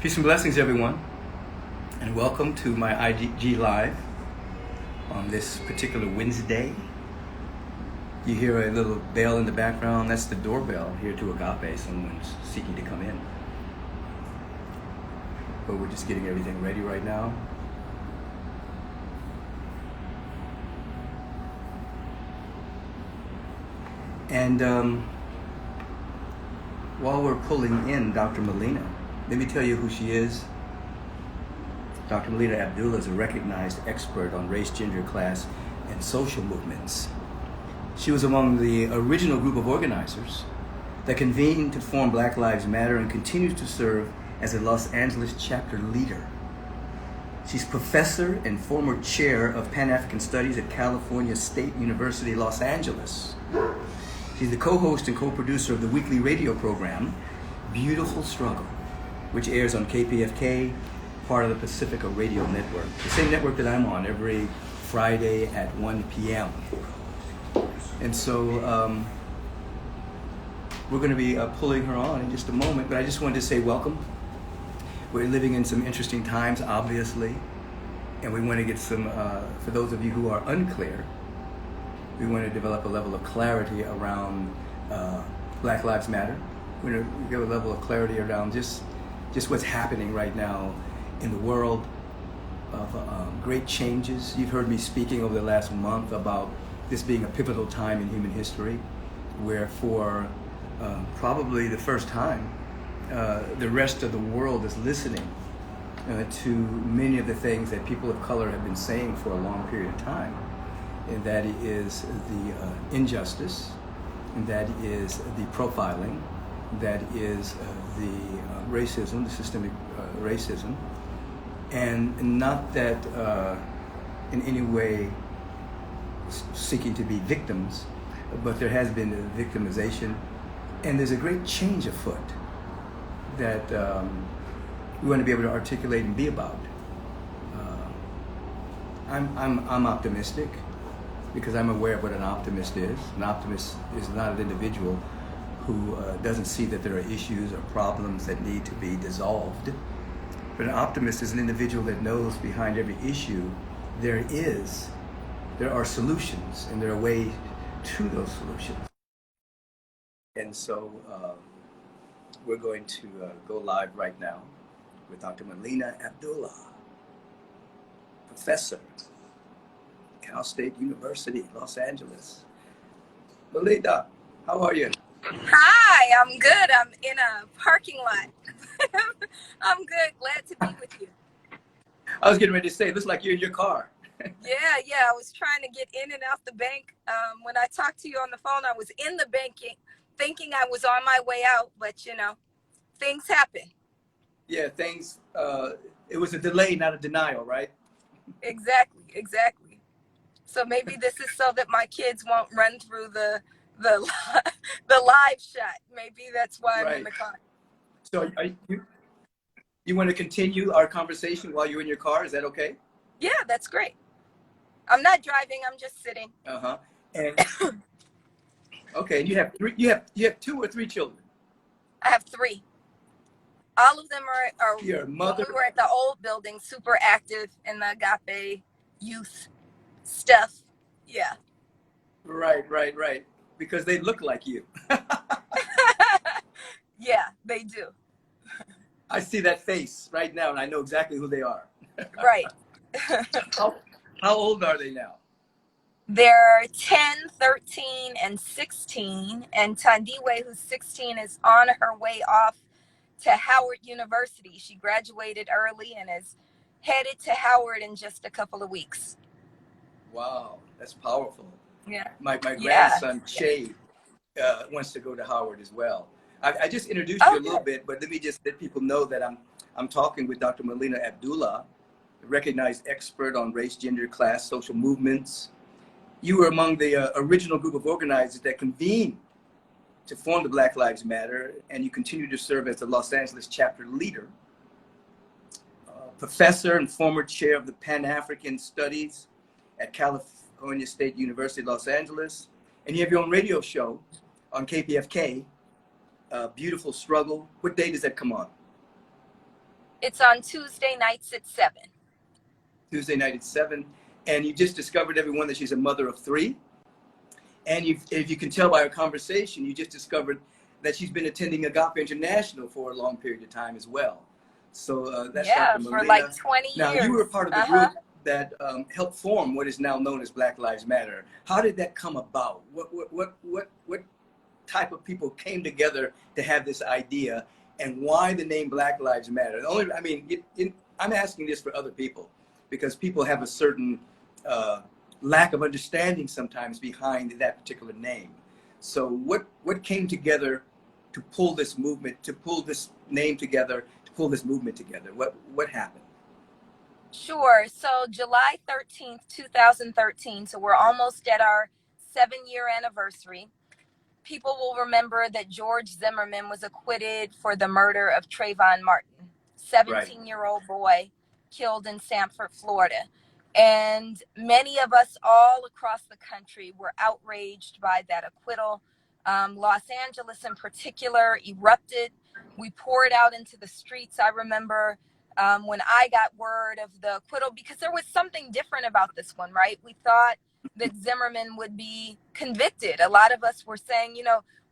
Peace and blessings, everyone, and welcome to my IG Live on this particular Wednesday. You hear a little bell in the background. That's the doorbell here to Agape. Someone's seeking to come in. But we're just getting everything ready right now. And while we're pulling in Dr. Molina, let me tell you who she is. Dr. Molina Abdullah is a recognized expert on race, gender, class, and social movements. She was among the original group of organizers that convened to form Black Lives Matter and continues to serve as a Los Angeles chapter leader. She's professor and former chair of Pan-African Studies at California State University, Los Angeles. She's the co-host and co-producer of the weekly radio program, Beautiful Struggle, which airs on KPFK, part of the Pacifica radio network, the same network that I'm on every Friday at 1 p.m. And so we're going to be pulling her on in just a moment, but I just wanted to say welcome. We're living in some interesting times, obviously, and we want to get some, for those of you who are unclear, we want to develop a level of clarity around Black Lives Matter. We're going to give a level of clarity around just what's happening right now in the world of great changes. You've heard me speaking over the last month about this being a pivotal time in human history, where for probably the first time, the rest of the world is listening to many of the things that people of color have been saying for a long period of time. And that is the injustice, and that is the profiling, that is the racism, the systemic racism, and not that in any way seeking to be victims, but there has been a victimization, and there's a great change afoot that we want to be able to articulate and be about. I'm optimistic, because I'm aware of what an optimist is. An optimist is not an individual who doesn't see that there are issues or problems that need to be dissolved. But an optimist is an individual that knows behind every issue there are solutions, and there are ways to those solutions. And so we're going to go live right now with Dr. Molina Abdullah, professor, Cal State University, Los Angeles. Lolita, how are you? Hi, I'm good. I'm in a parking lot. I'm good. Glad to be with you. I was getting ready to say, it looks like you're in your car. Yeah. I was trying to get in and out the bank. When I talked to you on the phone, I was in the banking, thinking I was on my way out, but things happen. Yeah, it was a delay, not a denial, right? Exactly. So maybe this is so that my kids won't run through the live shot. Maybe that's why I'm in the car. So you want to continue our conversation while you're in your car? Is that okay? Yeah, that's great. I'm not driving. I'm just sitting. And okay, and you have 2 or 3 children? I have 3. All of them are your mother. When we were at the old building, super active in the agape youth stuff. Yeah. Right. Because they look like you. Yeah, they do. I see that face right now, and I know exactly who they are. Right. How old are they now? They're 10, 13, and 16. And Tandiwe, who's 16, is on her way off to Howard University. She graduated early and is headed to Howard in just a couple of weeks. Wow, that's powerful. Yeah. My grandson, Shay, wants to go to Howard as well. I just introduced you a little bit, but let me just let people know that I'm talking with Dr. Molina Abdullah, a recognized expert on race, gender, class, social movements. You were among the original group of organizers that convened to form the Black Lives Matter, and you continue to serve as the Los Angeles chapter leader, professor and former chair of the Pan-African Studies at California State University, Los Angeles, and you have your own radio show on KPFK, Beautiful Struggle. What day does that come on? It's on Tuesday nights at 7. Tuesday night at 7. And you just discovered, everyone, that she's a mother of 3. And if you can tell by our conversation, you just discovered that she's been attending Agape International for a long period of time as well. So that's Dr. Molina. For like 20 years. Now, you were part of the group that helped form what is now known as Black Lives Matter. How did that come about? What type of people came together to have this idea, and why the name Black Lives Matter? I'm asking this for other people, because people have a certain lack of understanding sometimes behind that particular name. So what came together to pull this movement, to pull this name together, to pull this movement together? What happened? Sure. So July 13th, 2013, so we're almost at our 7-year anniversary. People will remember that George Zimmerman was acquitted for the murder of Trayvon Martin, 17-year-old boy killed in Sanford, Florida. And many of us all across the country were outraged by that acquittal. Los Angeles in particular erupted. We poured out into the streets. I remember when I got word of the acquittal, because there was something different about this one, right? We thought that Zimmerman would be convicted. A lot of us were saying,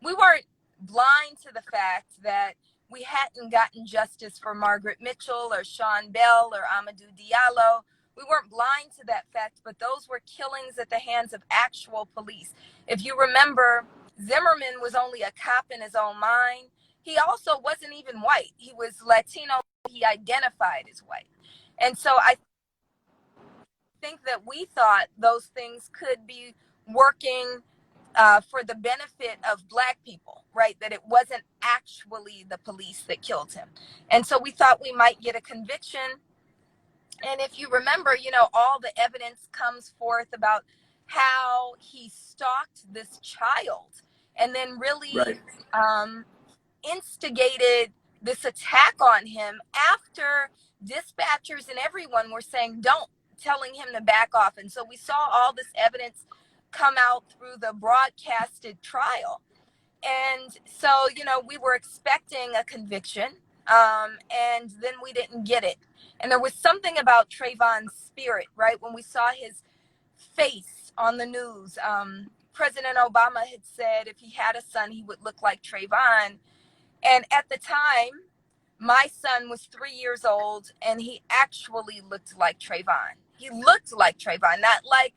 we weren't blind to the fact that we hadn't gotten justice for Margaret Mitchell or Sean Bell or Amadou Diallo. We weren't blind to that fact, but those were killings at the hands of actual police. If you remember, Zimmerman was only a cop in his own mind. He also wasn't even white. He was Latino. He identified as white. And so I think that we thought those things could be working for the benefit of Black people, right? That it wasn't actually the police that killed him. And so we thought we might get a conviction. And if you remember, all the evidence comes forth about how he stalked this child and then really instigated this attack on him after dispatchers and everyone were saying, don't, telling him to back off. And so we saw all this evidence come out through the broadcasted trial. And so, we were expecting a conviction, and then we didn't get it. And there was something about Trayvon's spirit, right? When we saw his face on the news, President Obama had said if he had a son, he would look like Trayvon. And at the time, my son was 3 years old, and he actually looked like Trayvon. He looked like Trayvon, not like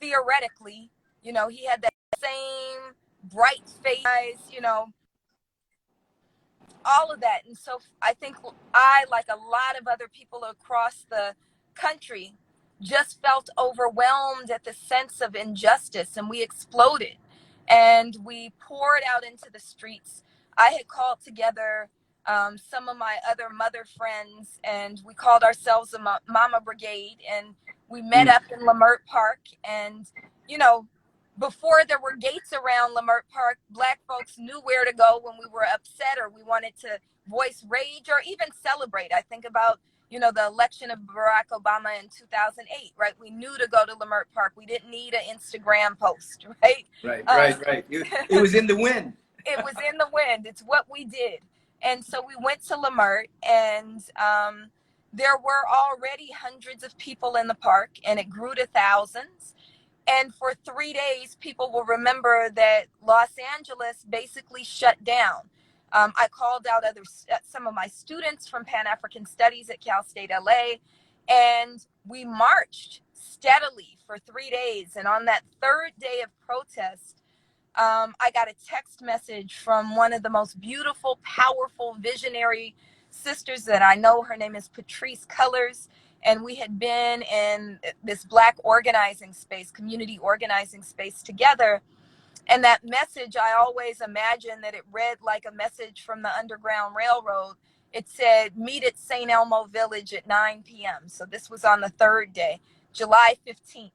theoretically. He had that same bright face, all of that. And so I think I, like a lot of other people across the country, just felt overwhelmed at the sense of injustice, and we exploded and we poured out into the streets. I had called together some of my other mother friends, and we called ourselves a Mama Brigade, and we met up in Leimert Park. And before there were gates around Leimert Park, Black folks knew where to go when we were upset or we wanted to voice rage or even celebrate. I think about, the election of Barack Obama in 2008, right? We knew to go to Leimert Park. We didn't need an Instagram post, right? Right. It was in the wind. It was in the wind. It's what we did. And so we went to Leimert, and there were already hundreds of people in the park, and it grew to thousands. And for 3 days, people will remember that Los Angeles basically shut down. I called out some of my students from Pan-African Studies at Cal State LA, and we marched steadily for 3 days. And on that third day of protest, I got a text message from one of the most beautiful, powerful, visionary sisters that I know. Her name is Patrice Cullors. And we had been in this Black organizing space, community organizing space together. And that message, I always imagine that it read like a message from the Underground Railroad. It said, meet at St. Elmo Village at 9 p.m. So this was on the third day, July 15th.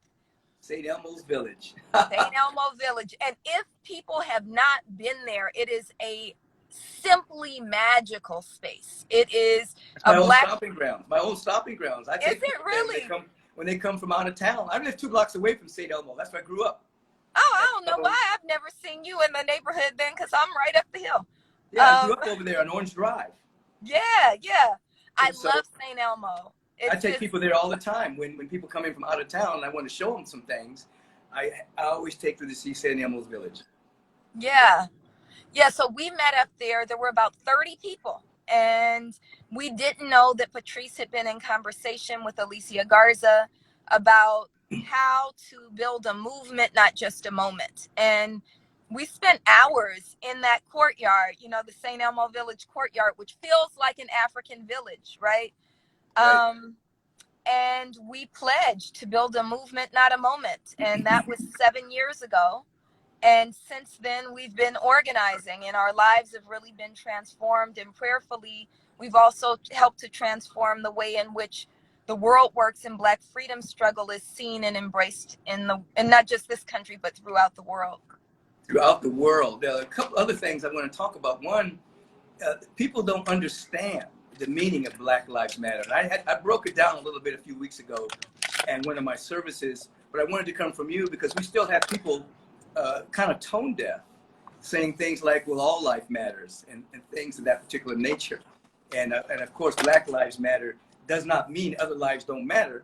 St. Elmo's Village. St. Elmo Village. And if people have not been there, it is a simply magical space. It is my own stopping grounds. My own stopping grounds. Is it really? When they come from out of town. I live 2 blocks away from St. Elmo. That's where I grew up. Oh, I don't know why I've never seen you in the neighborhood then, because I'm right up the hill. Yeah, I grew up over there on Orange Drive. Yeah. I And so love St. Elmo. I It's take people there all the time. When people come in from out of town and I want to show them some things, I always take them to see St. Elmo's Village. yeah. Yeah, so we met up there. There were about 30 people. And we didn't know that Patrice had been in conversation with Alicia Garza about how to build a movement, not just a moment. And we spent hours in that courtyard, you know, the St. Elmo Village courtyard, which feels like an African village, right? Right. And we pledged to build a movement, not a moment. And that was 7 years ago. And since then, we've been organizing, and our lives have really been transformed. And prayerfully, we've also helped to transform the way in which the world works and Black freedom struggle is seen and embraced in not just this country, but throughout the world. Throughout the world. There are a couple other things I want to talk about. One, people don't understand the meaning of Black Lives Matter. And I broke it down a little bit a few weeks ago in one of my services, but I wanted to come from you because we still have people kind of tone deaf, saying things like, well, all life matters, and things of that particular nature. And of course, Black Lives Matter does not mean other lives don't matter.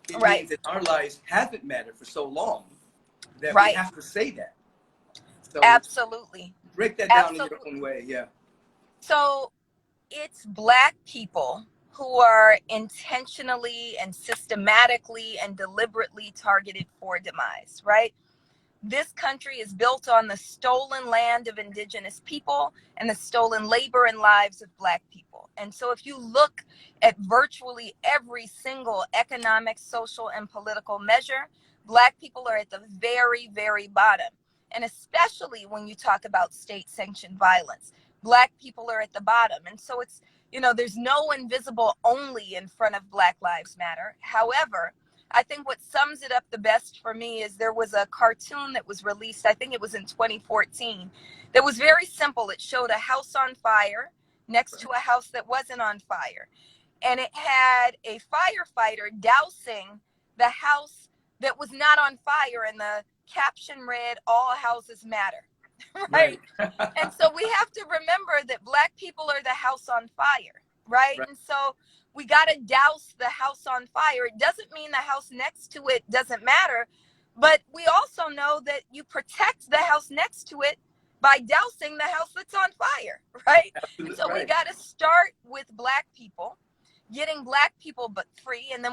It means that our lives haven't mattered for so long that we have to say that. So Absolutely. Break that down in your own way, yeah. So it's Black people who are intentionally and systematically and deliberately targeted for demise, right? This country is built on the stolen land of indigenous people and the stolen labor and lives of Black people. And so if you look at virtually every single economic, social, and political measure, Black people are at the very, very bottom. And especially when you talk about state-sanctioned violence, Black people are at the bottom. And so it's, you know, there's no invisible only in front of Black Lives Matter. However, I think what sums it up the best for me is there was a cartoon that was released, I think it was in 2014, that was very simple. It showed a house on fire next to a house that wasn't on fire. And it had a firefighter dousing the house that was not on fire, and the caption read, "All houses matter." Right? And so we have to remember that Black people are the house on fire, right? And so we got to douse the house on fire. It doesn't mean the house next to it doesn't matter, but we also know that you protect the house next to it by dousing the house that's on fire, right? And so we got to start with Black people, getting Black people but free. And then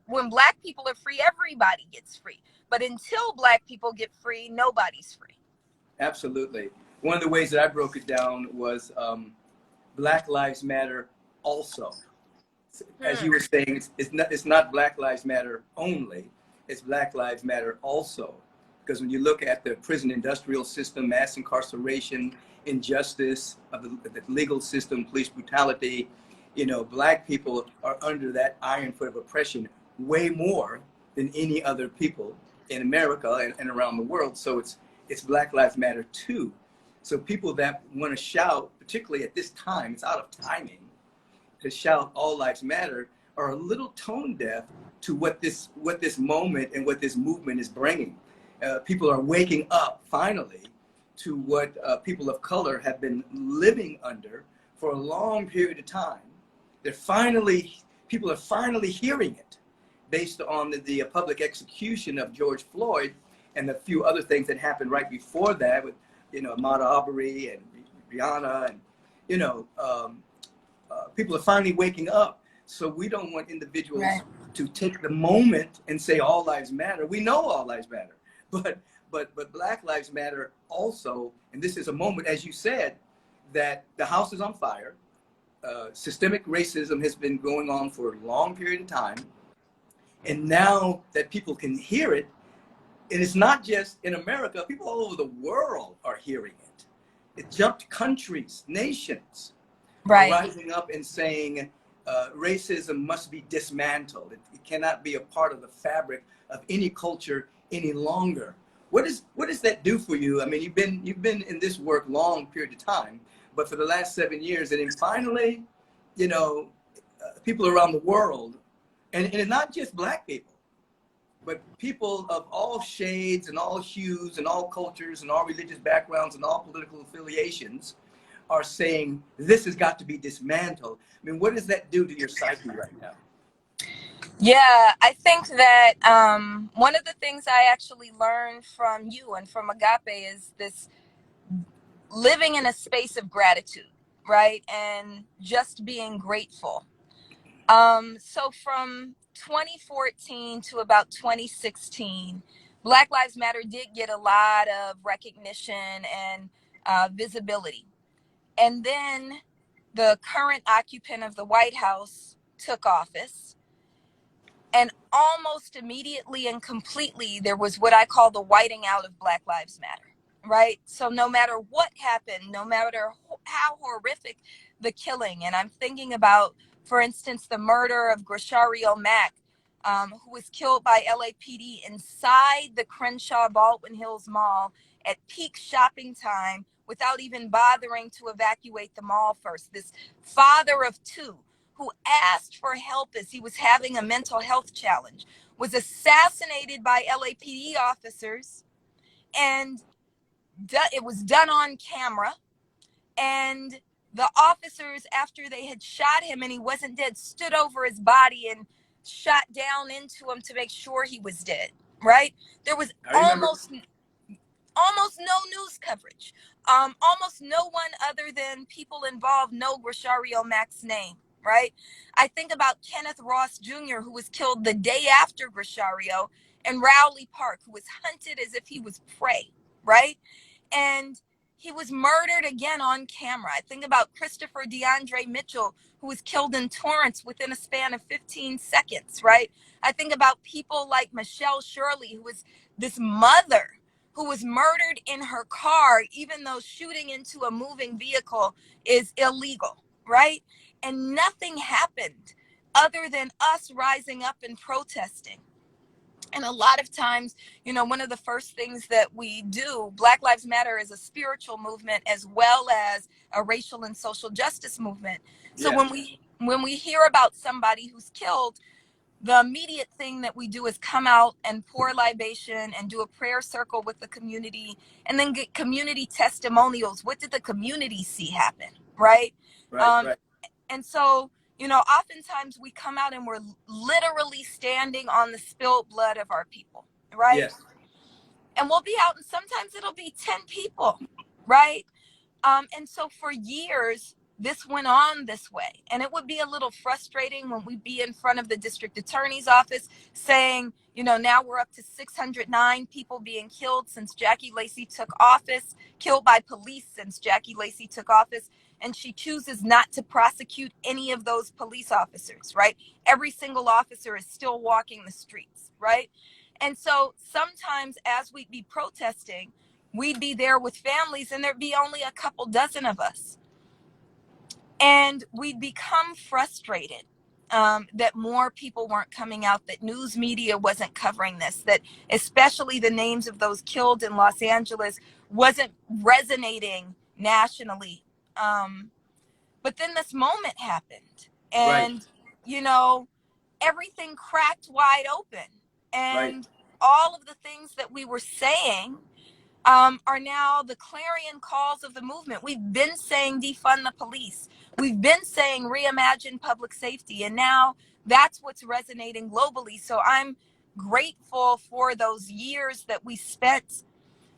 when Black people are free, everybody gets free. But until Black people get free, nobody's free. Absolutely. One of the ways that I broke it down was Black Lives Matter also. As you were saying, it's not Black Lives Matter only, it's Black Lives Matter also. Because when you look at the prison industrial system, mass incarceration, injustice of the legal system, police brutality, you know, Black people are under that iron foot of oppression way more than any other people in America and around the world. So it's Black Lives Matter too. So people that want to shout, particularly at this time, it's out of timing, to shout all lives matter, are a little tone deaf to what this moment and what this movement is bringing. People are waking up finally to what people of color have been living under for a long period of time. People are finally hearing it based on the public execution of George Floyd and a few other things that happened right before that with, you know, Ahmaud Arbery and Rihanna, and, you know, people are finally waking up. So we don't want individuals to take the moment and say all lives matter. We know all lives matter, but Black Lives Matter also. And this is a moment, as you said, that the house is on fire. Systemic racism has been going on for a long period of time. And now that people can hear it, and it's not just in America, people all over the world are hearing it. It jumped countries, nations, rising up and saying racism must be dismantled. It cannot be a part of the fabric of any culture any longer. What does that do for you? I mean, you've been in this work long period of time, but for the last 7 years, and then finally, you know, people around the world, and not just Black people, but people of all shades and all hues and all cultures and all religious backgrounds and all political affiliations are saying this has got to be dismantled. I mean, what does that do to your psyche right now? Yeah, I think that one of the things I actually learned from you and from Agape is this living in a space of gratitude, right? And just being grateful. So from 2014 to about 2016, Black Lives Matter did get a lot of recognition and visibility. And then the current occupant of the White House took office. And almost immediately and completely, there was what I call the whiting out of Black Lives Matter, right? So no matter what happened, no matter how horrific the killing, and I'm thinking about, for instance, the murder of Grishario Mack, who was killed by LAPD inside the Crenshaw Baldwin Hills Mall at peak shopping time without even bothering to evacuate the mall first. This father of two who asked for help as he was having a mental health challenge, was assassinated by LAPD officers, and it was done on camera. And the officers, after they had shot him and he wasn't dead, stood over his body and shot down into him to make sure he was dead, right? There was I remember. almost no news coverage. Almost no one other than people involved know Grishario Mack's name, right? I think about Kenneth Ross Jr., who was killed the day after Grishario, and Rowley Park, who was hunted as if he was prey, right? And he was murdered again on camera. I think about Christopher DeAndre Mitchell, who was killed in Torrance within a span of 15 seconds, right? I think about people like Michelle Shirley, who was this mother who was murdered in her car, even though shooting into a moving vehicle is illegal, right? And nothing happened other than us rising up and protesting. And a lot of times, one of the first things that we do, Black Lives Matter is a spiritual movement as well as a racial and social justice movement. So Yes. when we hear about somebody who's killed, the immediate thing that we do is come out and pour libation and do a prayer circle with the community and then get community testimonials. What did the community see happen? Right. Right, right. And so, oftentimes we come out and we're literally standing on the spilled blood of our people. Right. Yes. And we'll be out and sometimes it'll be 10 people. Right. And so for years, this went on this way. And it would be a little frustrating when we'd be in front of the district attorney's office saying, now we're up to 609 people being killed since Jackie Lacey took office, killed by police since Jackie Lacey took office. And she chooses not to prosecute any of those police officers, right? Every single officer is still walking the streets, right? And so sometimes as we'd be protesting, we'd be there with families and there'd be only a couple dozen of us. And we'd become frustrated that more people weren't coming out, that news media wasn't covering this, that especially the names of those killed in Los Angeles wasn't resonating nationally. But then this moment happened and, Right. Everything cracked wide open. Right. And all of the things that we were saying are now the clarion calls of the movement. We've been saying defund the police. We've been saying reimagine public safety. And now that's what's resonating globally. So I'm grateful for those years that we spent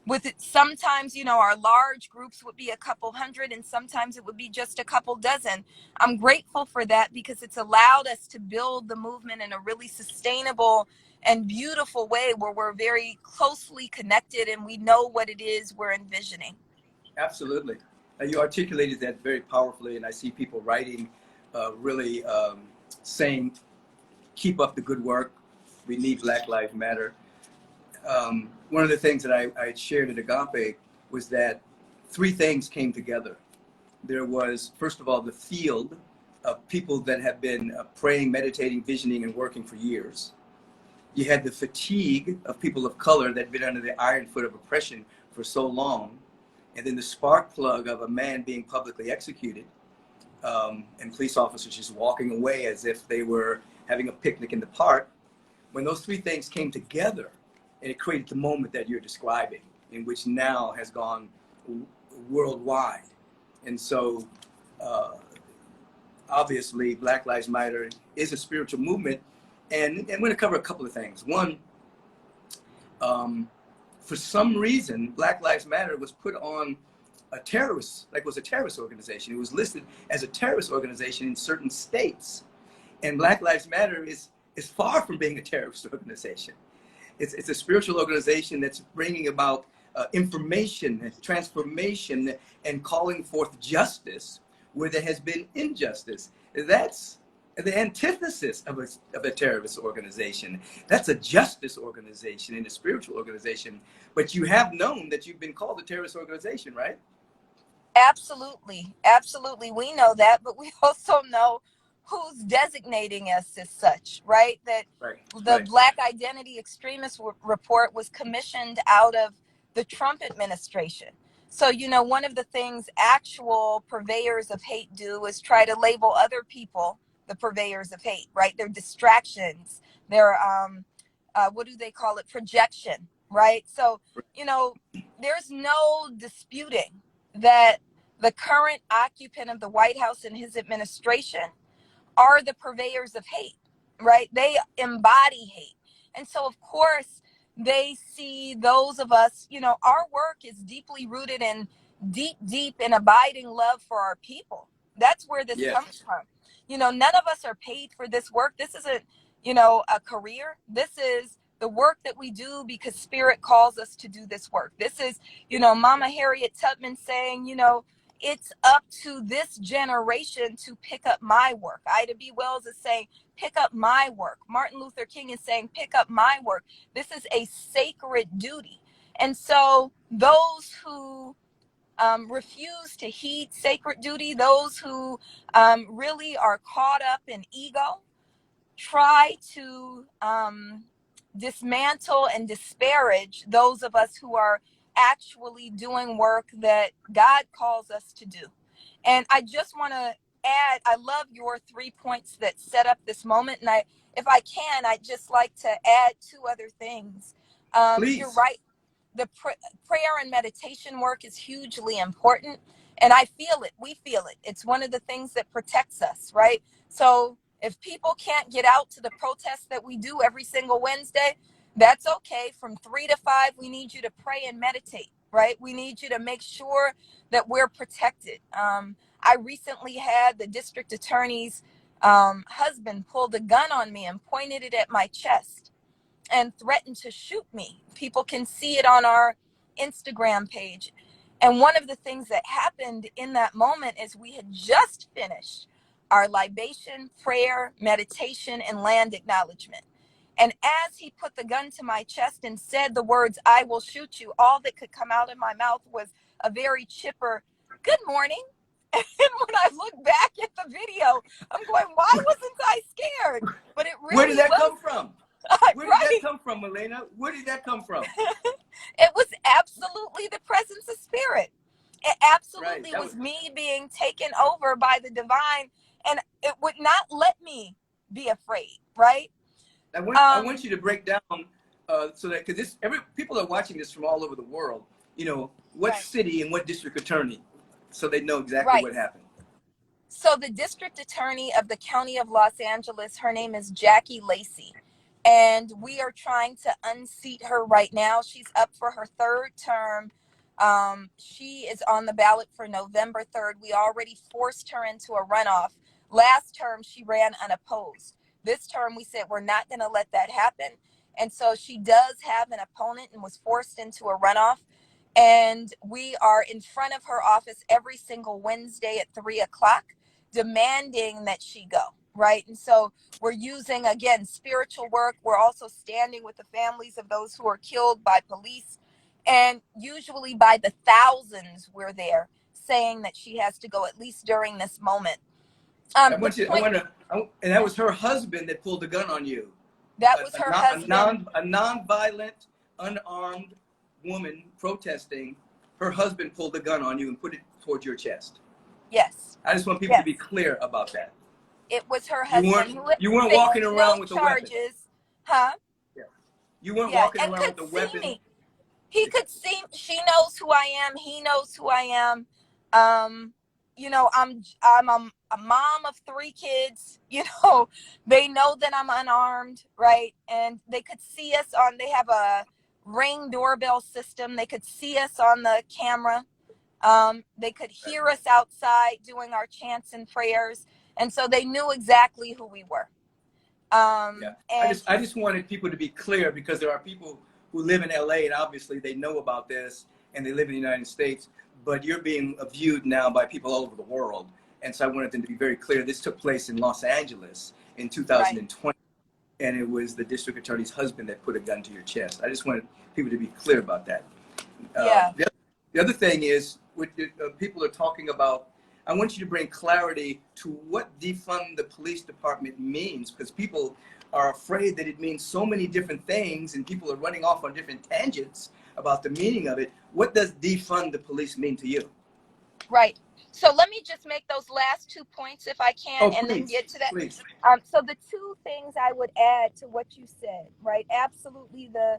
with it. Sometimes, our large groups would be a couple hundred and sometimes it would be just a couple dozen. I'm grateful for that because it's allowed us to build the movement in a really sustainable and beautiful way where we're very closely connected and we know what it is we're envisioning. Absolutely. You articulated that very powerfully, and I see people writing, really saying, keep up the good work. We need Black Lives Matter. One of the things that I shared at Agape was that three things came together. There was, first of all, the field of people that have been praying, meditating, visioning, and working for years. You had the fatigue of people of color that had been under the iron foot of oppression for so long. And then the spark plug of a man being publicly executed, and police officers just walking away as if they were having a picnic in the park. When those three things came together, and it created the moment that you're describing, in which now has gone worldwide. And so, obviously, Black Lives Matter is a spiritual movement. And we're going to cover a couple of things. One, for some reason, Black Lives Matter was put on a terrorist, like it was a terrorist organization. It was listed as a terrorist organization in certain states. And Black Lives Matter is far from being a terrorist organization. It's a spiritual organization that's bringing about information and transformation and calling forth justice where there has been injustice. That's the antithesis of a terrorist organization. That's a justice organization and a spiritual organization. But you have known that you've been called a terrorist organization, right? Absolutely. Absolutely. We know that, but we also know who's designating us as such, right? That the Black Identity Extremist Report was commissioned out of the Trump administration. So, you know, one of the things actual purveyors of hate do is try to label other people the purveyors of hate, right? Their distractions, their, what do they call it? Projection, right? So, you know, there's no disputing that the current occupant of the White House and his administration are the purveyors of hate, right? They embody hate. And so, of course, they see those of us, you know, our work is deeply rooted in deep and abiding love for our people. That's where this comes from. You know, none of us are paid for this work. This isn't, you know, a career. This is the work that we do because Spirit calls us to do this work. This is, you know, Mama Harriet Tubman saying, you know, it's up to this generation to pick up my work. Ida B. Wells is saying, pick up my work. Martin Luther King is saying, pick up my work. This is a sacred duty. And so those who refuse to heed sacred duty, those who really are caught up in ego, try to dismantle and disparage those of us who are actually doing work that God calls us to do. And I just want to add, I love your 3 points that set up this moment. And if I can, I'd just like to add 2 other things. You're right. The prayer and meditation work is hugely important. And I feel it. We feel it. It's one of the things that protects us, right? So if people can't get out to the protests that we do every single Wednesday, that's okay. From 3 to 5, we need you to pray and meditate, right? We need you to make sure that we're protected. I recently had the district attorney's husband pulled a gun on me and pointed it at my chest and threatened to shoot me. People can see it on our Instagram page. And one of the things that happened in that moment is we had just finished our libation, prayer, meditation, and land acknowledgement. And as he put the gun to my chest and said the words, "I will shoot you," all that could come out of my mouth was a very chipper, "Good morning." And when I look back at the video, I'm going, why wasn't I scared? But it really Where did that come from? Where did that come from, Molina? Where did that come from? It was absolutely the presence of Spirit. It absolutely was me being taken over by the divine, and it would not let me be afraid, right? I want you to break down so that, because people are watching this from all over the world, you know, what city and what district attorney, so they know exactly what happened. So the district attorney of the county of Los Angeles, her name is Jackie Lacey. And we are trying to unseat her right now. She's up for her 3rd term. She is on the ballot for November 3rd. We already forced her into a runoff. Last term, she ran unopposed. This term, we said we're not going to let that happen. And so she does have an opponent and was forced into a runoff. And we are in front of her office every single Wednesday at 3 o'clock, demanding that she go. Right. And so we're using, again, spiritual work. We're also standing with the families of those who are killed by police. And usually by the thousands, we're there saying that she has to go, at least during this moment. And that was her husband that pulled the gun on you. That was her husband. A non-violent, unarmed woman protesting. Her husband pulled the gun on you and put it towards your chest. Yes. I just want people to be clear about that. It was her husband. You weren't walking around with a weapon. Huh? Yeah. You weren't walking around with a weapon. Me. He could see. She knows who I am. He knows who I am. I'm a mom of 3 kids. They know that I'm unarmed, right? And they could see us they have a Ring doorbell system. They could see us on the camera. They could hear us outside doing our chants and prayers. And so they knew exactly who we were. Yeah. And I just wanted people to be clear, because there are people who live in LA and obviously they know about this and they live in the United States, but you're being viewed now by people all over the world. And so I wanted them to be very clear. This took place in Los Angeles in 2020, and it was the district attorney's husband that put a gun to your chest. I just wanted people to be clear about that. Yeah. The other thing is, what people are talking about, I want you to bring clarity to what defund the police department means, because people are afraid that it means so many different things and people are running off on different tangents about the meaning of it. What does defund the police mean to you? Right. So let me just make those last 2 points if I can, and then get to that. Please. So the 2 things I would add to what you said, right? Absolutely the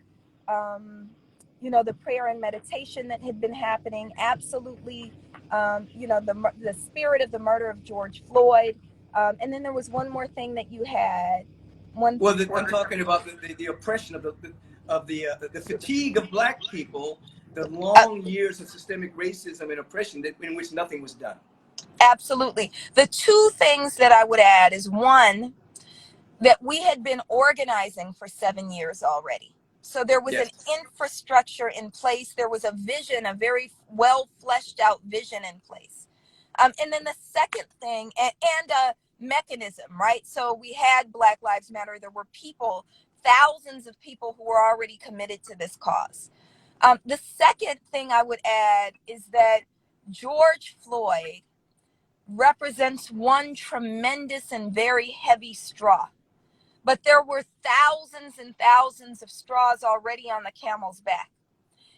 the prayer and meditation that had been happening. Absolutely, the spirit of the murder of George Floyd. And then there was one more thing that you had. I'm talking about the oppression of the fatigue of Black people, the long years of systemic racism and oppression in which nothing was done. Absolutely. The 2 things that I would add is, one, that we had been organizing for 7 years already. So there was an infrastructure in place. There was a vision, a very well fleshed out vision in place. And then the second thing, and a mechanism, right? So we had Black Lives Matter. There were people, thousands of people who were already committed to this cause. The second thing I would add is that George Floyd represents one tremendous and very heavy straw. But there were thousands and thousands of straws already on the camel's back.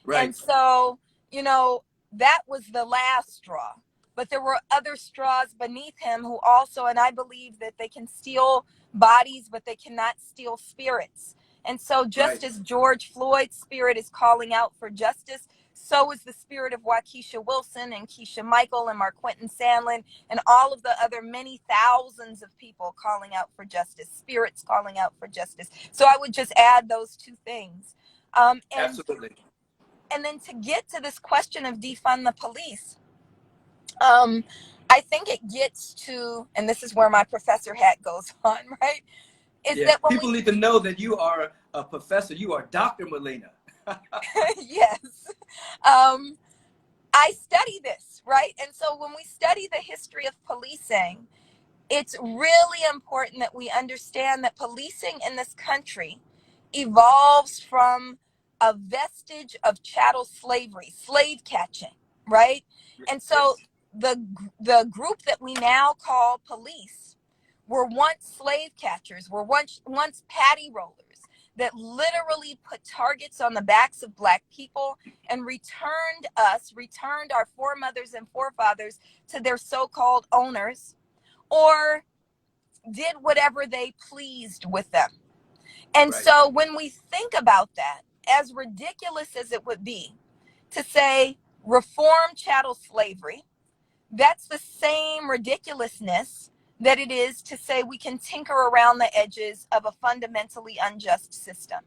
Right. And so, that was the last straw. But there were other straws beneath him who also, and I believe that they can steal bodies, but they cannot steal spirits. And so just as George Floyd's spirit is calling out for justice, so is the spirit of Waukesha Wilson and Keisha Michael and Marquentin Sandlin and all of the other many thousands of people calling out for justice, spirits calling out for justice. So I would just add those 2 things. Absolutely. And then to get to this question of defund the police, I think it gets to, and this is where my professor hat goes on, right? That people need to know that you are a professor. You are Dr. Molina. Yes. I study this, right? And so when we study the history of policing, it's really important that we understand that policing in this country evolves from a vestige of chattel slavery, slave catching, right? And so the group that we now call police were once slave catchers, were once patty rollers that literally put targets on the backs of Black people and returned our foremothers and forefathers to their so-called owners, or did whatever they pleased with them. And so when we think about that, as ridiculous as it would be to say reform chattel slavery, that's the same ridiculousness that it is to say we can tinker around the edges of a fundamentally unjust system.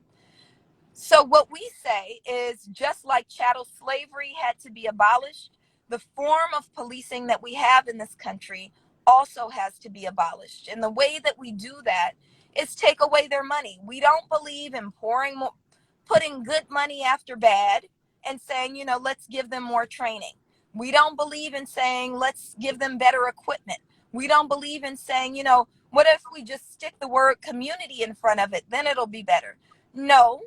So what we say is, just like chattel slavery had to be abolished, the form of policing that we have in this country also has to be abolished. And the way that we do that is take away their money. We don't believe in putting good money after bad and saying, let's give them more training. We don't believe in saying, let's give them better equipment. We don't believe in saying, what if we just stick the word community in front of it? Then it'll be better. No,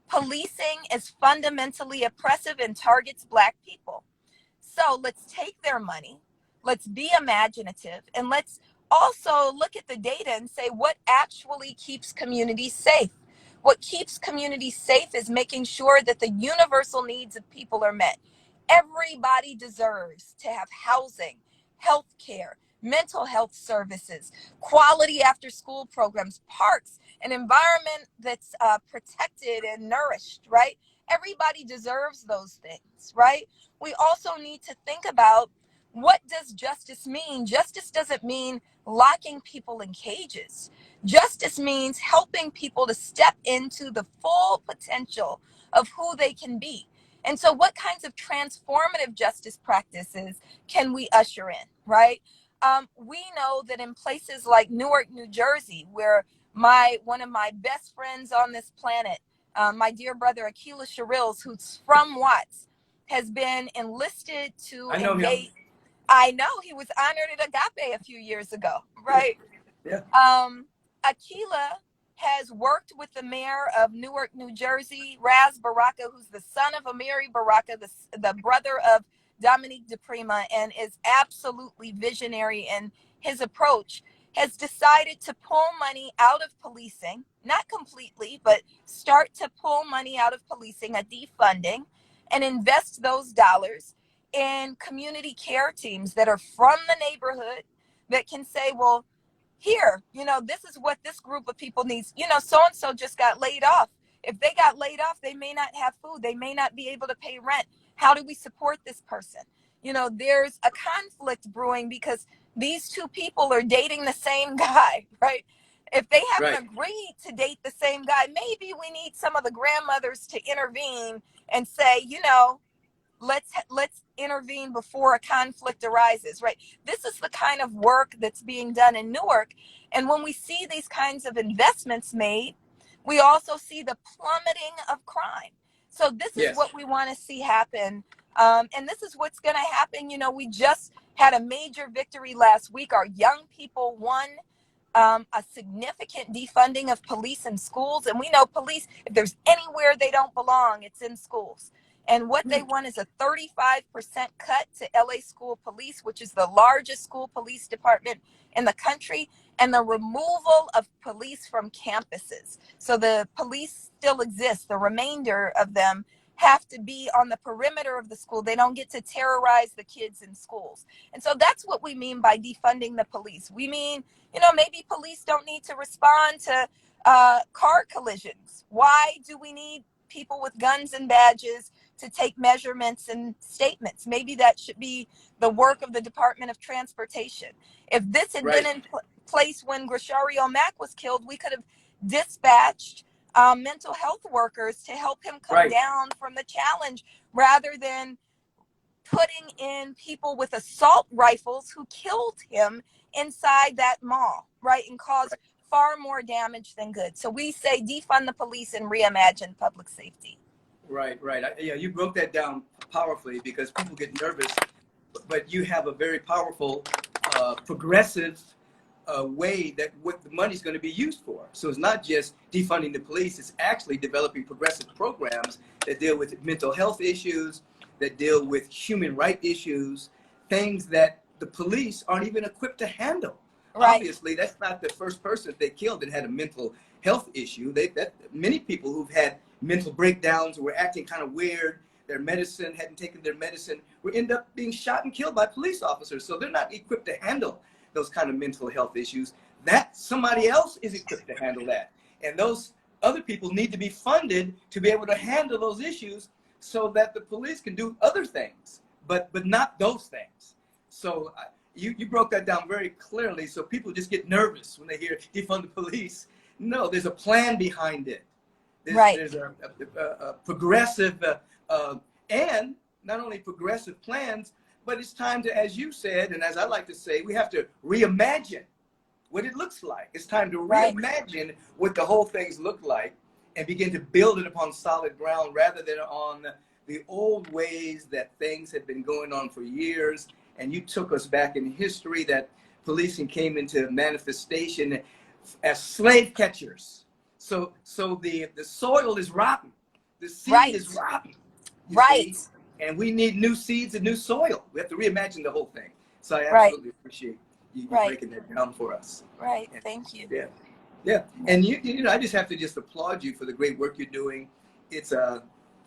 policing is fundamentally oppressive and targets Black people. So let's take their money, let's be imaginative, and let's also look at the data and say what actually keeps communities safe. What keeps communities safe is making sure that the universal needs of people are met. Everybody deserves to have housing, health care, mental health services, quality after school programs, parks, an environment that's protected and nourished, right? Everybody deserves those things, right? We also need to think about what does justice mean? Justice doesn't mean locking people in cages. Justice means helping people to step into the full potential of who they can be. And so, what kinds of transformative justice practices can we usher in, right? We know that in places like Newark, New Jersey, where one of my best friends on this planet, my dear brother Akila Sherrills, who's from Watts, has been enlisted to I know him. engage. I know he was honored at Agape a few years ago, Yeah, right? yeah. Akila has worked with the mayor of Newark, New Jersey, Raz Baraka, who's the son of Amiri Baraka, the brother of Dominique DePrima, and is absolutely visionary in his approach, has decided to pull money out of policing, not completely, but start to pull money out of policing, a defunding, and invest those dollars in community care teams that are from the neighborhood that can say, well, here, this is what this group of people needs. So and so just got laid off. If they got laid off, they may not have food. They may not be able to pay rent. How do we support this person? There's a conflict brewing because these two people are dating the same guy, right? If they haven't Right. agreed to date the same guy, maybe we need some of the grandmothers to intervene and say, let's intervene before a conflict arises, right? This is the kind of work that's being done in Newark. And when we see these kinds of investments made, we also see the plummeting of crime. So this is Yes. what we want to see happen. And this is what's going to happen. We just had a major victory last week. Our young people won a significant defunding of police in schools. And we know police, if there's anywhere they don't belong, it's in schools. And what they want is a 35% cut to LA School Police, which is the largest school police department in the country, and the removal of police from campuses. So the police still exist. The remainder of them have to be on the perimeter of the school. They don't get to terrorize the kids in schools. And so that's what we mean by defunding the police. We mean, maybe police don't need to respond to car collisions. Why do we need people with guns and badges to take measurements and statements? Maybe that should be the work of the Department of Transportation. If this had been in place when Grishario Mack was killed, we could have dispatched mental health workers to help him come down from the challenge rather than putting in people with assault rifles who killed him inside that mall, right? And caused far more damage than good. So we say defund the police and reimagine public safety. Right. Yeah, you broke that down powerfully because people get nervous, but you have a very powerful, progressive way that what the money's going to be used for. So it's not just defunding the police, it's actually developing progressive programs that deal with mental health issues, that deal with human rights issues, things that the police aren't even equipped to handle. Obviously, that's not the first person that they killed that had a mental health issue. Many people who've had mental breakdowns or were acting kind of weird, their medicine hadn't taken their medicine, would end up being shot and killed by police officers. So they're not equipped to handle those kind of mental health issues. That somebody else is equipped to handle that. And those other people need to be funded to be able to handle those issues so that the police can do other things, but not those things. So you broke that down very clearly. So people just get nervous when they hear defund the police. No, there's a plan behind it. There's a progressive, and not only progressive plans, but it's time to, as you said, and as I like to say, we have to reimagine what it looks like. It's time to reimagine what the whole things look like and begin to build it upon solid ground rather than on the old ways that things had been going on for years. And you took us back in history that policing came into manifestation as slave catchers. So the soil is rotten. The seed is rotten. See? And we need new seeds and new soil. We have to reimagine the whole thing. So I absolutely appreciate you breaking that down for us. And, thank you. Yeah. And you I just have to just applaud you for the great work you're doing. It's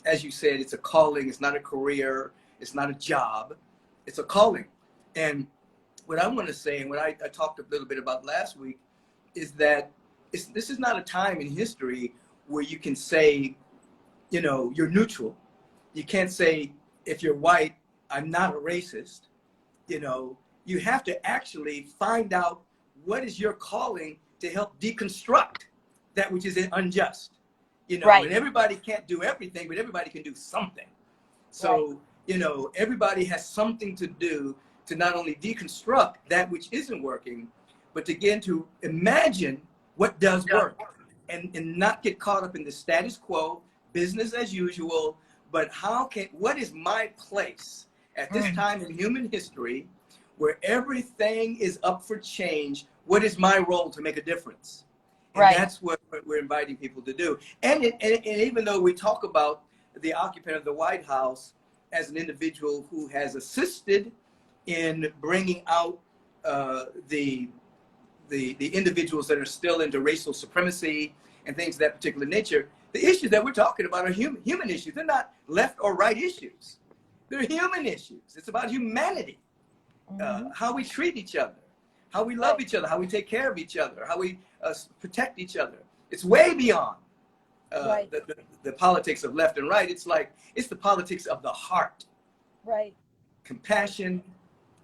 as you said, it's a calling. It's not a career. It's not a job. It's a calling. And what I want to say, and what I talked a little bit about last week, is that this is not a time in history where you can say, you're neutral. You can't say, if you're white, I'm not a racist. You know, you have to actually find out what is your calling to help deconstruct that which is unjust. You know, Right. and everybody can't do everything, but everybody can do something. So, Right. you know, everybody has something to do to not only deconstruct that which isn't working, but to begin to imagine what does work, and not get caught up in the status quo, business as usual, but what is my place at this time in human history where everything is up for change? What is my role to make a difference? And Right. that's what we're inviting people to do. And even though we talk about the occupant of the White House as an individual who has assisted in bringing out the individuals that are still into racial supremacy and things of that particular nature, the issues that we're talking about are human issues. They're not left or right issues. They're human issues. It's about humanity, how we treat each other, how we love each other, how we take care of each other, how we protect each other. It's way beyond the politics of left and right. It's the politics of the heart. Right. Compassion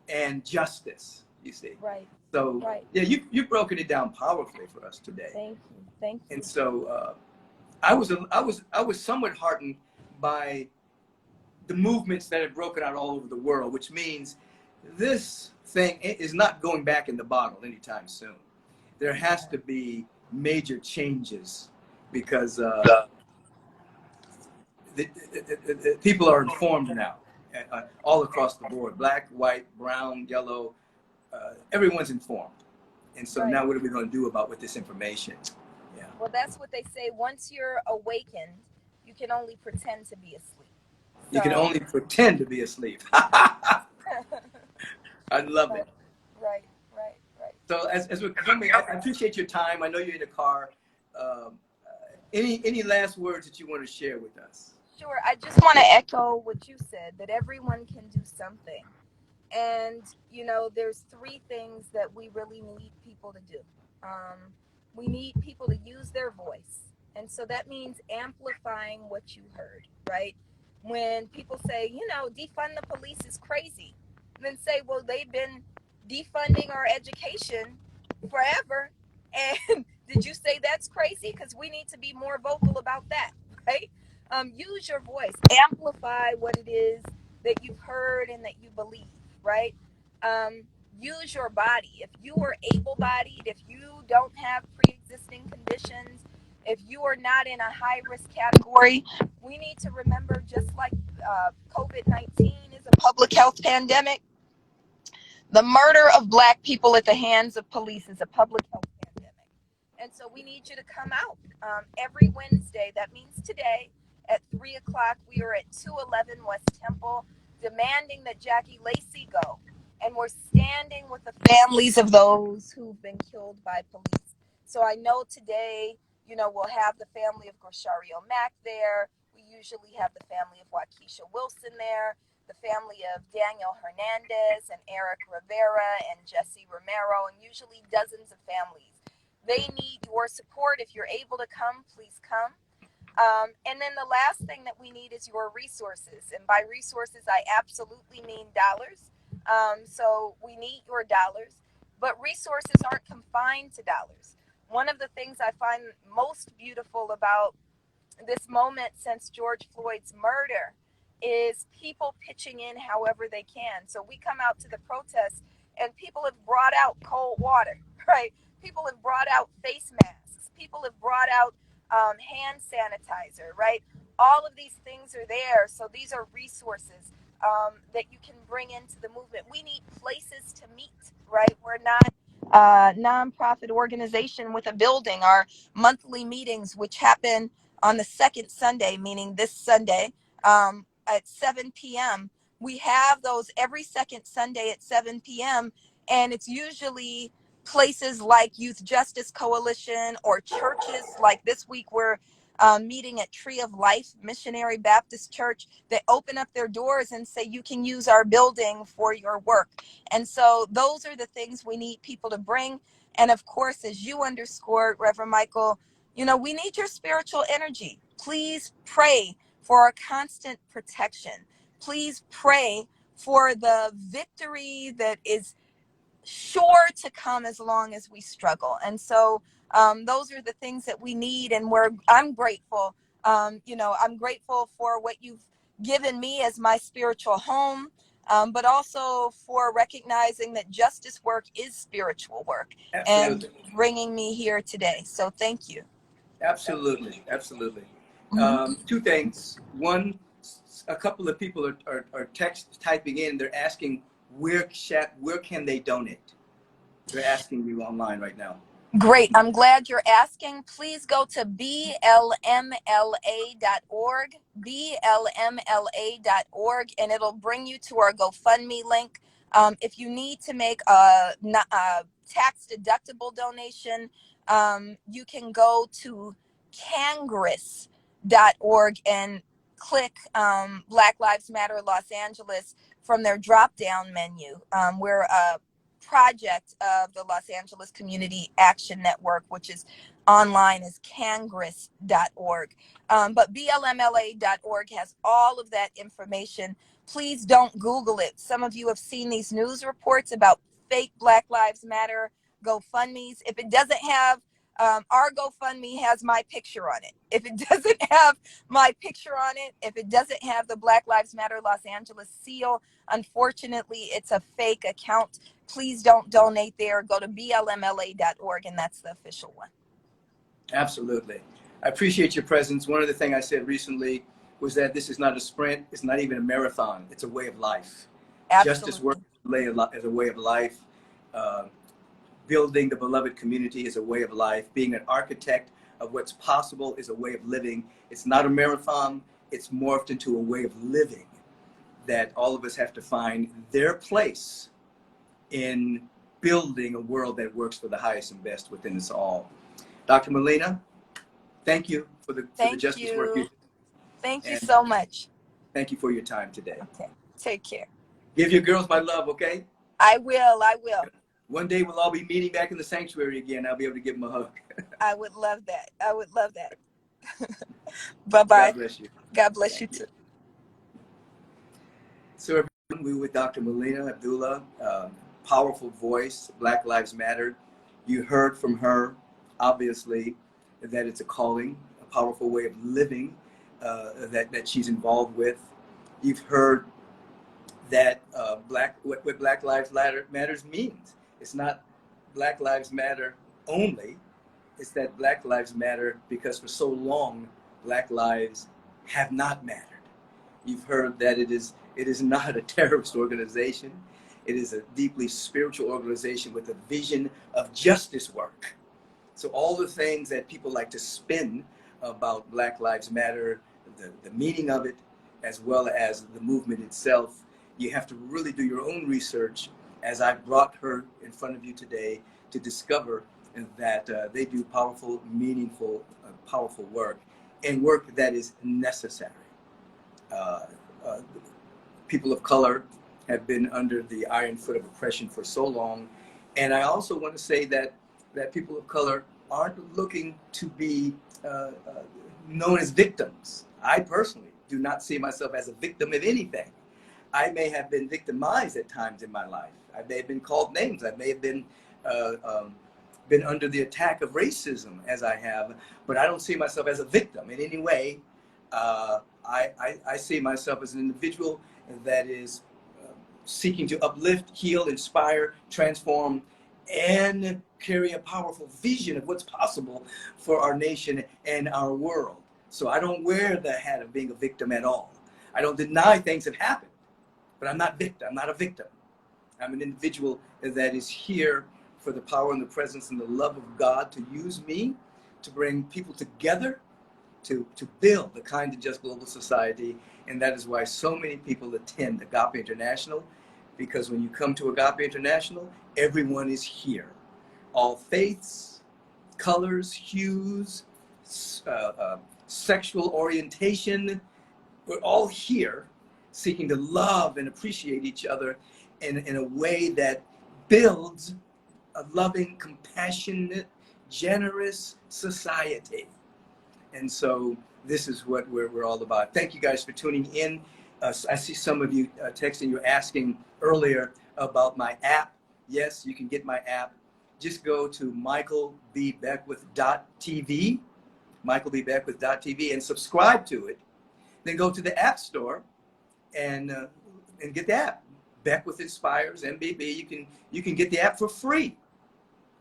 and justice, you see. Right. So yeah, you've broken it down powerfully for us today. Thank you. Thank you. And so I was somewhat heartened by the movements that have broken out all over the world, which means this thing is not going back in the bottle anytime soon. There has to be major changes because the people are informed now, all across the board, black, white, brown, yellow, everyone's informed. And so now what are we going to do with this information? Yeah. Well, that's what they say. Once you're awakened, you can only pretend to be asleep. You can only pretend to be asleep. I love it. Right. So as we're coming, I appreciate your time. I know you're in the car. Any last words that you want to share with us? Sure. I just want to echo what you said, that everyone can do something. And, you know, there's three things that we really need people to do. We need people to use their voice. And so that means amplifying what you heard, right? When people say, you know, defund the police is crazy, then say, well, they've been defunding our education forever. And did you say that's crazy? Because we need to be more vocal about that, right? Use your voice, amplify what it is that you've heard and that you believe, right? Use your body. If you are able-bodied, if you don't have pre-existing conditions, if you are not in a high-risk category, we need to remember, just like COVID-19 is a public health pandemic, the murder of Black people at the hands of police is a public health pandemic. And so we need you to come out every Wednesday. That means today at 3 o'clock. We are at 211 West Temple, demanding that Jackie Lacey go. And we're standing with the families of those who've been killed by police. So I know today, you know, we'll have the family of Groshario Mack there. We usually have the family of Waukesha Wilson there, the family of Daniel Hernandez and Eric Rivera and Jesse Romero, and usually dozens of families. They need your support. If you're able to come, please come. And then the last thing that we need is your resources. And by resources, I absolutely mean dollars. So we need your dollars. But resources aren't confined to dollars. One of the things I find most beautiful about this moment since George Floyd's murder is people pitching in however they can. So we come out to the protests and people have brought out cold water, right? People have brought out face masks. People have brought out hand sanitizer, right? All of these things are there. So these are resources that you can bring into the movement. We need places to meet, right? We're not a nonprofit organization with a building. Our monthly meetings, which happen on the second Sunday, meaning this Sunday, at 7 p.m. We have those every second Sunday at 7 p.m. And it's usually places like Youth Justice Coalition or churches. Like this week, we're meeting at Tree of Life Missionary Baptist Church. They open up their doors and say, you can use our building for your work. And so those are the things we need people to bring. And of course, as you underscored, Reverend Michael, you know, we need your spiritual energy. Please pray for our constant protection. Please pray for the victory that is sure to come as long as we struggle. And so those are the things that we need. And I'm grateful. I'm grateful for what you've given me as my spiritual home, but also for recognizing that justice work is spiritual work. Absolutely. And bringing me here today. So thank you. Absolutely. Absolutely. Mm-hmm. Two things. One, a couple of people are typing in. They're asking where can they donate? They're asking you online right now. Great. I'm glad you're asking. Please go to blmla.org, blmla.org, and it'll bring you to our GoFundMe link. If you need to make a tax-deductible donation, you can go to congress.org and click Black Lives Matter Los Angeles from their drop-down menu. We're a project of the Los Angeles Community Action Network, which is online as congress.org. But blmla.org has all of that information. Please don't Google it. Some of you have seen these news reports about fake Black Lives Matter GoFundMes. If it doesn't have our GoFundMe has my picture on it. If it doesn't have my picture on it, if it doesn't have the Black Lives Matter Los Angeles seal, unfortunately, it's a fake account. Please don't donate there. Go to blmla.org, and that's the official one. Absolutely. I appreciate your presence. One of the things I said recently was that this is not a sprint. It's not even a marathon. It's a way of life. Absolutely. Justice work is a way of life. Building the beloved community is a way of life. Being an architect of what's possible is a way of living. It's not a marathon. It's morphed into a way of living that all of us have to find their place in building a world that works for the highest and best within us all. Dr. Molina, thank you for the justice work you do. Thank you so much. Thank you for your time today. Okay. Take care. Give your girls my love, okay? I will. One day we'll all be meeting back in the sanctuary again. I'll be able to give them a hug. I would love that. Bye-bye. God bless you. God bless you too. So everyone, we were with Dr. Molina Abdullah, powerful voice, Black Lives Matter. You heard from her, obviously, that it's a calling, a powerful way of living that she's involved with. You've heard that what Black Lives Matters means. It's not Black Lives Matter only. It's that Black Lives Matter because for so long, Black lives have not mattered. You've heard that it is not a terrorist organization. It is a deeply spiritual organization with a vision of justice work. So all the things that people like to spin about Black Lives Matter, the meaning of it, as well as the movement itself, you have to really do your own research, as I brought her in front of you today, to discover that they do powerful, meaningful, powerful work, and work that is necessary. People of color have been under the iron foot of oppression for so long. And I also want to say that people of color aren't looking to be known as victims. I personally do not see myself as a victim of anything. I may have been victimized at times in my life. I may have been called names. I may have been under the attack of racism as I have, but I don't see myself as a victim in any way. I see myself as an individual that is seeking to uplift, heal, inspire, transform, and carry a powerful vision of what's possible for our nation and our world. So I don't wear the hat of being a victim at all. I don't deny things have happened, but I'm not a victim. I'm an individual that is here for the power and the presence and the love of God to use me to bring people together to build the kind of just global society. And that is why so many people attend Agape International, because when you come to Agape International, everyone is here. All faiths, colors, hues, sexual orientation, we're all here seeking to love and appreciate each other in a way that builds a loving, compassionate, generous society. And so this is what we're all about. Thank you guys for tuning in. I see some of you texting, you're asking earlier about my app. Yes, you can get my app. Just go to michaelbbeckwith.tv, michaelbbeckwith.tv, and subscribe to it. Then go to the App Store and get the app. Beckwith Inspires, MBB. You can get the app for free.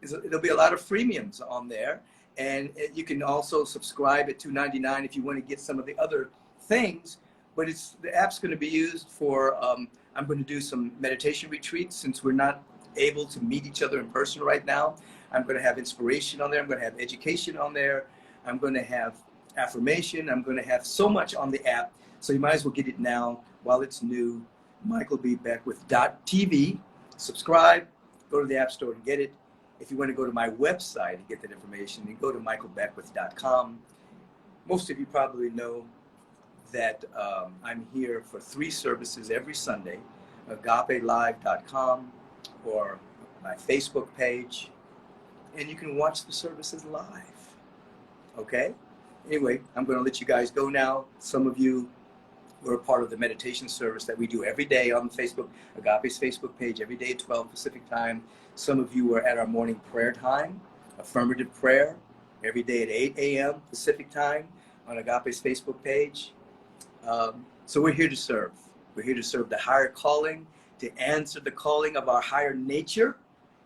There'll be a lot of freemiums on there. And you can also subscribe at $2.99 if you want to get some of the other things. But the app's going to be used for, I'm going to do some meditation retreats since we're not able to meet each other in person right now. I'm going to have inspiration on there. I'm going to have education on there. I'm going to have affirmation. I'm going to have so much on the app. So you might as well get it now while it's new. michaelbbeckwith.tv. Subscribe, go to the App Store and get it. If you want to go to my website and get that information, you go to michaelbbeckwith.com. Most of you probably know that I'm here for 3 services every Sunday, agapelive.com or my Facebook page, and you can watch the services live, okay? Anyway, I'm going to let you guys go now. Some of you were a part of the meditation service that we do every day on Facebook, Agape's Facebook page, every day at 12 Pacific time. Some of you were at our morning prayer time, affirmative prayer, every day at 8 a.m. Pacific time on Agape's Facebook page. So we're here to serve. We're here to serve the higher calling, to answer the calling of our higher nature,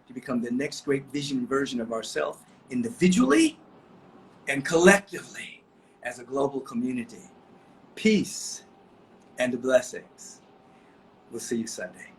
to become the next great vision version of ourselves, individually and collectively as a global community. Peace and blessings. We'll see you Sunday.